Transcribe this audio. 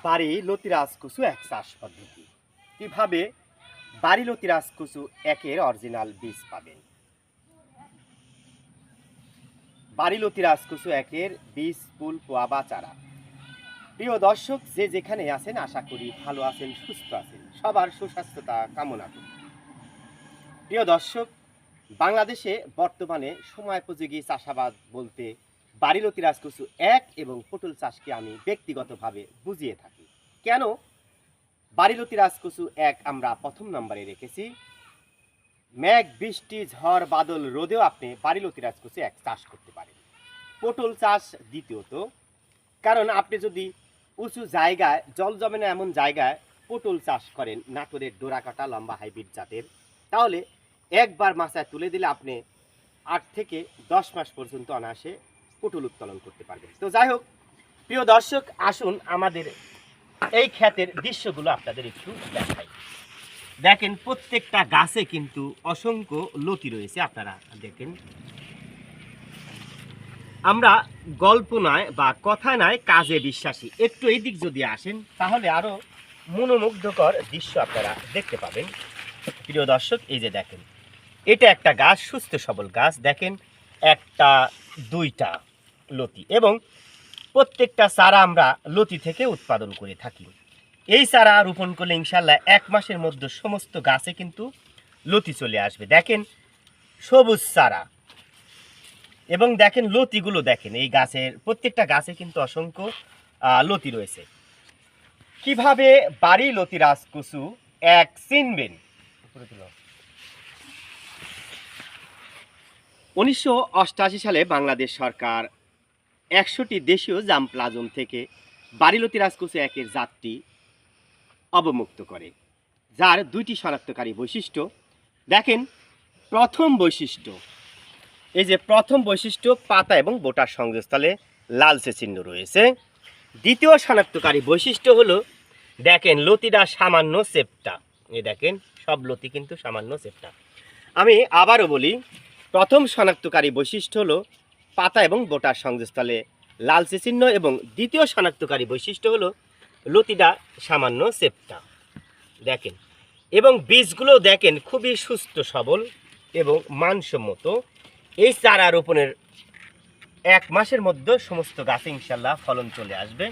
বাড়ি লতিরাজ কচু এক চাষ পদ্ধতি। কিভাবে বাড়ি লতিরাজ কচু একের অরিজিনাল বীজ পাবেন? বাড়ি লতিরাজ কচু একের বীজ, ফুল, পোয়া বা চারা। প্রিয় দর্শক, যে যেখানে আছেন আশা করি ভালো আছেন, সুস্থ আছেন, সবার সুস্বাস্থ্যতা কামনা করি। প্রিয় দর্শক, বাংলাদেশে বর্তমানে সময়োপযোগী চাষাবাদ বলতে বাড়ি লতিরাজ কচু এক এবং পটল চাষকে আমি ব্যক্তিগতভাবে বুঝিয়ে থাকি। কেন বাড়ি লতিরাজ কচু এক আমরা প্রথম নম্বরে রেখেছি? মেঘ, বৃষ্টি, ঝড়, বাদল, রোদেও আপনি বাড়ি লতিরাজ কচু এক চাষ করতে পারেন। পটল চাষ দ্বিতীয়ত, কারণ আপনি যদি উঁচু জায়গায়, জল জমে না এমন জায়গায় পটল চাষ করেন, নাটোরের ডোরাকাটা লম্বা হাইব্রিড জাতের, তাহলে একবার মাচায় তুলে দিলে আপনি 8 থেকে 10 মাস পর্যন্ত অনায়াসে পটল উত্তোলন করতে পারবেন। তো যাই হোক, প্রিয় দর্শক, আসুন আমাদের এই ক্ষেতের দৃশ্যগুলো আপনাদের একটু দেখাই। দেখেন, প্রত্যেকটা গাছে কিন্তু অসংখ্য লতি রয়েছে। আপনারা দেখেন, আমরা গল্প নয় বা কথা নয়, কাজে বিশ্বাসী। একটু এই দিক যদি আসেন তাহলে আরো মনোমুগ্ধকর দৃশ্য আপনারা দেখতে পাবেন। প্রিয় দর্শক, এই যে দেখেন, এটা একটা গাছ, সুস্থ সবল গাছ। দেখেন, একটা দুইটা লতি, এবং প্রত্যেকটা চারা আমরা লতি থেকে উৎপাদন করে থাকি। এই চারা রোপণ করলে ইনশাল্লাহ 1 মাসের মধ্যে সমস্ত গাছে কিন্তু লতি চলে আসবে। দেখেন, সবুজ চারা, এবং দেখেন লতিগুলো, দেখেন এই গাছের প্রত্যেকটা গাছে কিন্তু অসংখ্য লতি রয়েছে। কিভাবে বাড়ি লতিরাজ কচু এক চিনবেন? 1988 সালে বাংলাদেশ সরকার 100টি দেশীয় জামপ্লাজম থেকে বাড়ি লতিরাজ কচু একের জাতটি অবমুক্ত করে, যার 2টি শনাক্তকারী বৈশিষ্ট্য। দেখেন, প্রথম বৈশিষ্ট্য, এই যে প্রথম বৈশিষ্ট্য, পাতা এবং বোটার সংযোগস্থলে লালচে চিহ্ন রয়েছে। দ্বিতীয় শনাক্তকারী বৈশিষ্ট্য হলো, দেখেন লতিটা সামান্য চেপ্টা। এই দেখেন, সব লতি কিন্তু সামান্য চেপ্টা। আমি আবারও বলি, প্রথম শনাক্তকারী বৈশিষ্ট্য হলো পাতা এবং বোটার সংযোগস্থলে লালচে চিহ্ন, এবং দ্বিতীয় শনাক্তকারী বৈশিষ্ট্য হলো লতিটা সামান্য চেপ্টা। দেখেন, এবং বীজগুলো দেখেন খুবই সুস্থ সবল এবং মানসম্মত। এই চারা রোপণের 1 মাসের মধ্যে সমস্ত গাছে ইনশাল্লাহ ফলন চলে আসবে।